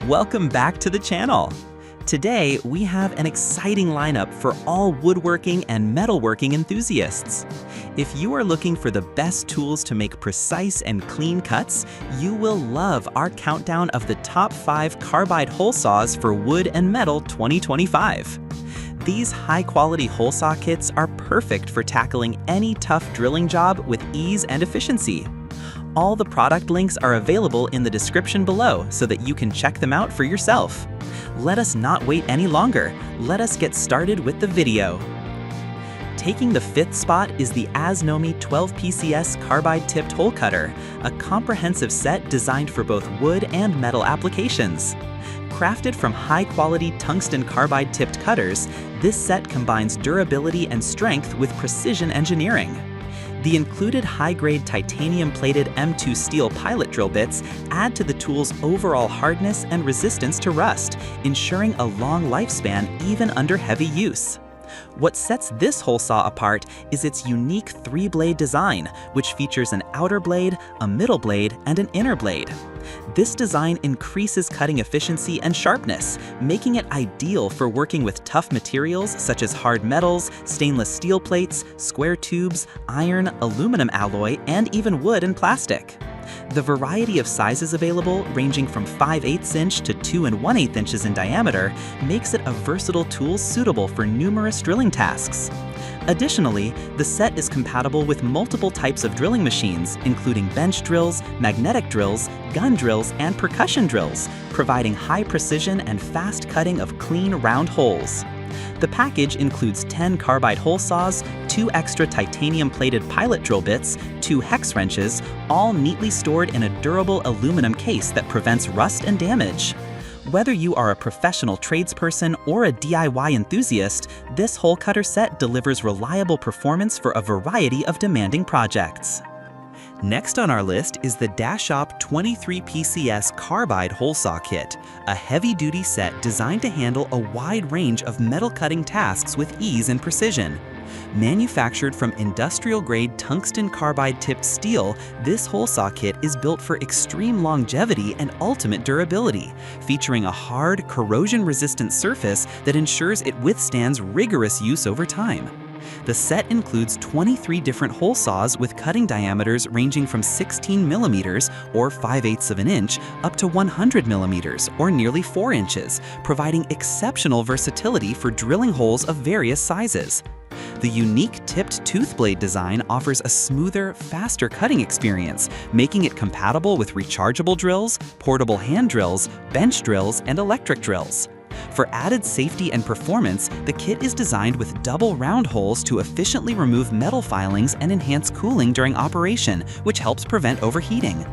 Welcome back to the channel. Today, we have an exciting lineup for all woodworking and metalworking enthusiasts. If you are looking for the best tools to make precise and clean cuts, you will love our countdown of the top 5 carbide hole saws for wood and metal 2025. These high-quality hole saw kits are perfect for tackling any tough drilling job with ease and efficiency. All the product links are available in the description below so that you can check them out for yourself. Let us not wait any longer. Let us get started with the video. Taking the 5th spot is the Asnomy 12 PCS carbide-tipped hole cutter, a comprehensive set designed for both wood and metal applications. Crafted from high-quality tungsten carbide-tipped cutters, this set combines durability and strength with precision engineering. The included high-grade titanium-plated M2 steel pilot drill bits add to the tool's overall hardness and resistance to rust, ensuring a long lifespan even under heavy use. What sets this hole saw apart is its unique 3-blade design, which features an outer blade, a middle blade, and an inner blade. This design increases cutting efficiency and sharpness, making it ideal for working with tough materials such as hard metals, stainless steel plates, square tubes, iron, aluminum alloy, and even wood and plastic. The variety of sizes available, ranging from 5/8 inch to 2 1/8 inches in diameter, makes it a versatile tool suitable for numerous drilling tasks. Additionally, the set is compatible with multiple types of drilling machines, including bench drills, magnetic drills, gun drills, and percussion drills, providing high precision and fast cutting of clean, round holes. The package includes 10 carbide hole saws, 2 extra titanium-plated pilot drill bits, 2 hex wrenches, all neatly stored in a durable aluminum case that prevents rust and damage. Whether you are a professional tradesperson or a DIY enthusiast, this hole cutter set delivers reliable performance for a variety of demanding projects. Next on our list is the Dashap 23 PCS Carbide Hole Saw Kit, a heavy-duty set designed to handle a wide range of metal cutting tasks with ease and precision. Manufactured from industrial-grade tungsten carbide-tipped steel, this hole saw kit is built for extreme longevity and ultimate durability, featuring a hard, corrosion-resistant surface that ensures it withstands rigorous use over time. The set includes 23 different hole saws with cutting diameters ranging from 16 millimeters, or 5/8 of an inch, up to 100 millimeters, or nearly 4 inches, providing exceptional versatility for drilling holes of various sizes. The unique tipped tooth blade design offers a smoother, faster cutting experience, making it compatible with rechargeable drills, portable hand drills, bench drills, and electric drills. For added safety and performance, the kit is designed with double round holes to efficiently remove metal filings and enhance cooling during operation, which helps prevent overheating.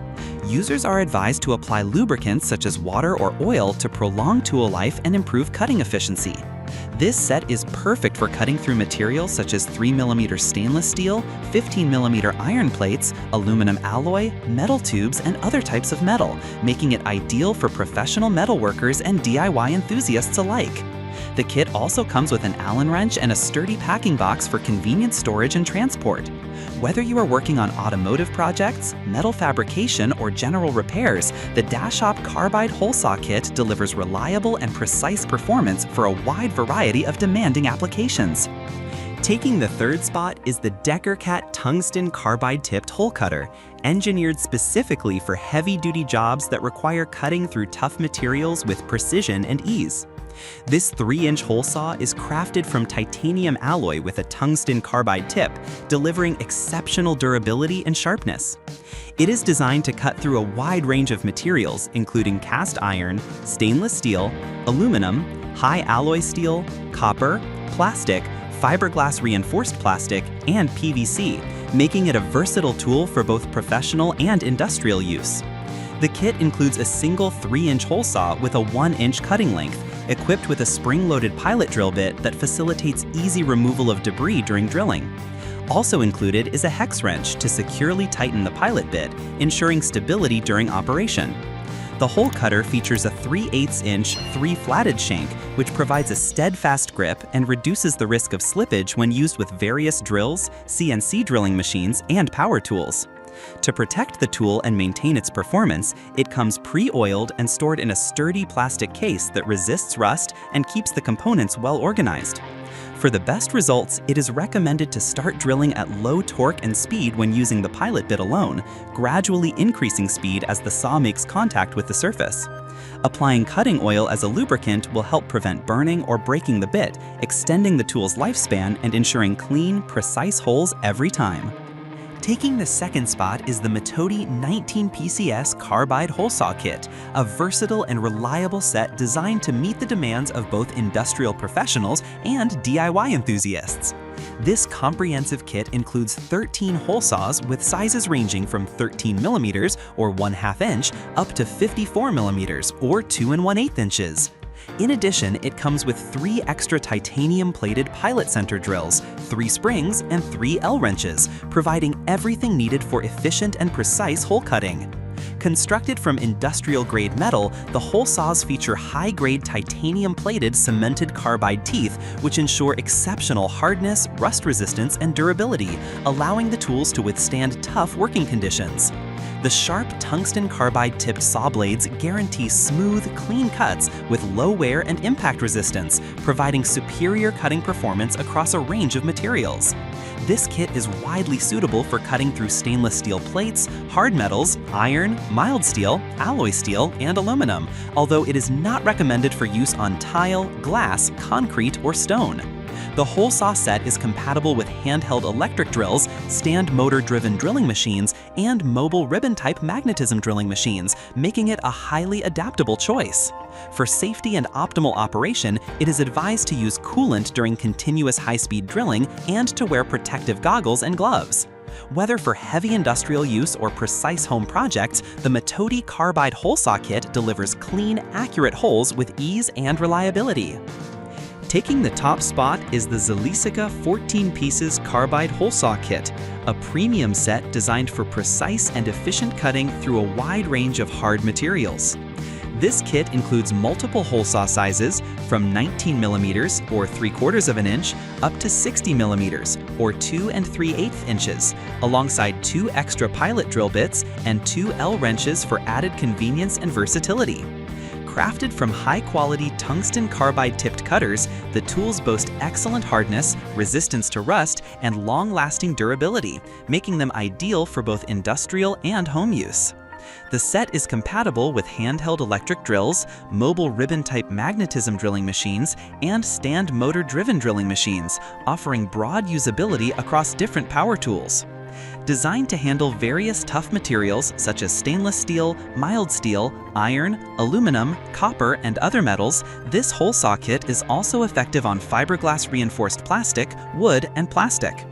Users are advised to apply lubricants such as water or oil to prolong tool life and improve cutting efficiency. This set is perfect for cutting through materials such as 3mm stainless steel, 15mm iron plates, aluminum alloy, metal tubes, and other types of metal, making it ideal for professional metalworkers and DIY enthusiasts alike. The kit also comes with an Allen wrench and a sturdy packing box for convenient storage and transport. Whether you are working on automotive projects, metal fabrication, or general repairs, the Dashap Carbide Hole Saw Kit delivers reliable and precise performance for a wide variety of demanding applications. Taking the 3rd spot is the Deckrkat Tungsten Carbide-Tipped Hole Cutter, engineered specifically for heavy-duty jobs that require cutting through tough materials with precision and ease. This 3-inch hole saw is crafted from titanium alloy with a tungsten carbide tip, delivering exceptional durability and sharpness. It is designed to cut through a wide range of materials, including cast iron, stainless steel, aluminum, high alloy steel, copper, plastic, fiberglass reinforced plastic, and PVC, making it a versatile tool for both professional and industrial use. The kit includes a single 3-inch hole saw with a 1-inch cutting length, equipped with a spring-loaded pilot drill bit that facilitates easy removal of debris during drilling. Also included is a hex wrench to securely tighten the pilot bit, ensuring stability during operation. The hole cutter features a 3/8 inch, 3-flatted shank, which provides a steadfast grip and reduces the risk of slippage when used with various drills, CNC drilling machines, and power tools. To protect the tool and maintain its performance, it comes pre-oiled and stored in a sturdy plastic case that resists rust and keeps the components well organized. For the best results, it is recommended to start drilling at low torque and speed when using the pilot bit alone, gradually increasing speed as the saw makes contact with the surface. Applying cutting oil as a lubricant will help prevent burning or breaking the bit, extending the tool's lifespan and ensuring clean, precise holes every time. Taking the second spot is the Metoty 19 PCS Carbide Hole Saw Kit, a versatile and reliable set designed to meet the demands of both industrial professionals and DIY enthusiasts. This comprehensive kit includes 13 hole saws with sizes ranging from 13mm or 1/2 inch up to 54mm or 2 1/8 inches. In addition, it comes with 3 extra titanium-plated pilot center drills, 3 springs, and 3 L-wrenches, providing everything needed for efficient and precise hole cutting. Constructed from industrial-grade metal, the hole saws feature high-grade titanium-plated cemented carbide teeth, which ensure exceptional hardness, rust resistance, and durability, allowing the tools to withstand tough working conditions. The sharp tungsten carbide-tipped saw blades guarantee smooth, clean cuts with low wear and impact resistance, providing superior cutting performance across a range of materials. This kit is widely suitable for cutting through stainless steel plates, hard metals, iron, mild steel, alloy steel, and aluminum, although it is not recommended for use on tile, glass, concrete, or stone. The hole saw set is compatible with handheld electric drills, stand motor-driven drilling machines, and mobile ribbon-type magnetism drilling machines, making it a highly adaptable choice. For safety and optimal operation, it is advised to use coolant during continuous high-speed drilling and to wear protective goggles and gloves. Whether for heavy industrial use or precise home projects, the Metoty Carbide Hole Saw Kit delivers clean, accurate holes with ease and reliability. Taking the top spot is the Zeliceka 14 Pieces Carbide Hole Saw Kit, a premium set designed for precise and efficient cutting through a wide range of hard materials. This kit includes multiple hole saw sizes from 19mm or 3/4 inch up to 60mm or 2 3/8 inches, alongside 2 extra pilot drill bits and 2 L-wrenches for added convenience and versatility. Crafted from high-quality tungsten carbide-tipped cutters, the tools boast excellent hardness, resistance to rust, and long-lasting durability, making them ideal for both industrial and home use. The set is compatible with handheld electric drills, mobile ribbon-type magnetism drilling machines, and stand motor-driven drilling machines, offering broad usability across different power tools. Designed to handle various tough materials such as stainless steel, mild steel, iron, aluminum, copper, and other metals, this hole saw kit is also effective on fiberglass reinforced plastic, wood, and plastic.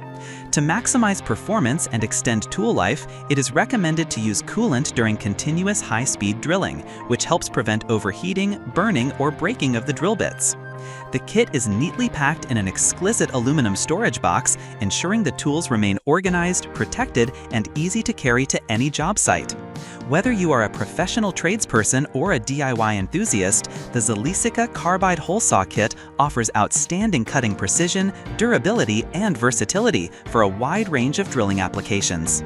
To maximize performance and extend tool life, it is recommended to use coolant during continuous high-speed drilling, which helps prevent overheating, burning, or breaking of the drill bits. The kit is neatly packed in an exquisite aluminum storage box, ensuring the tools remain organized, protected, and easy to carry to any job site. Whether you are a professional tradesperson or a DIY enthusiast, the Zeliceka Carbide Hole Saw Kit offers outstanding cutting precision, durability, and versatility for a wide range of drilling applications.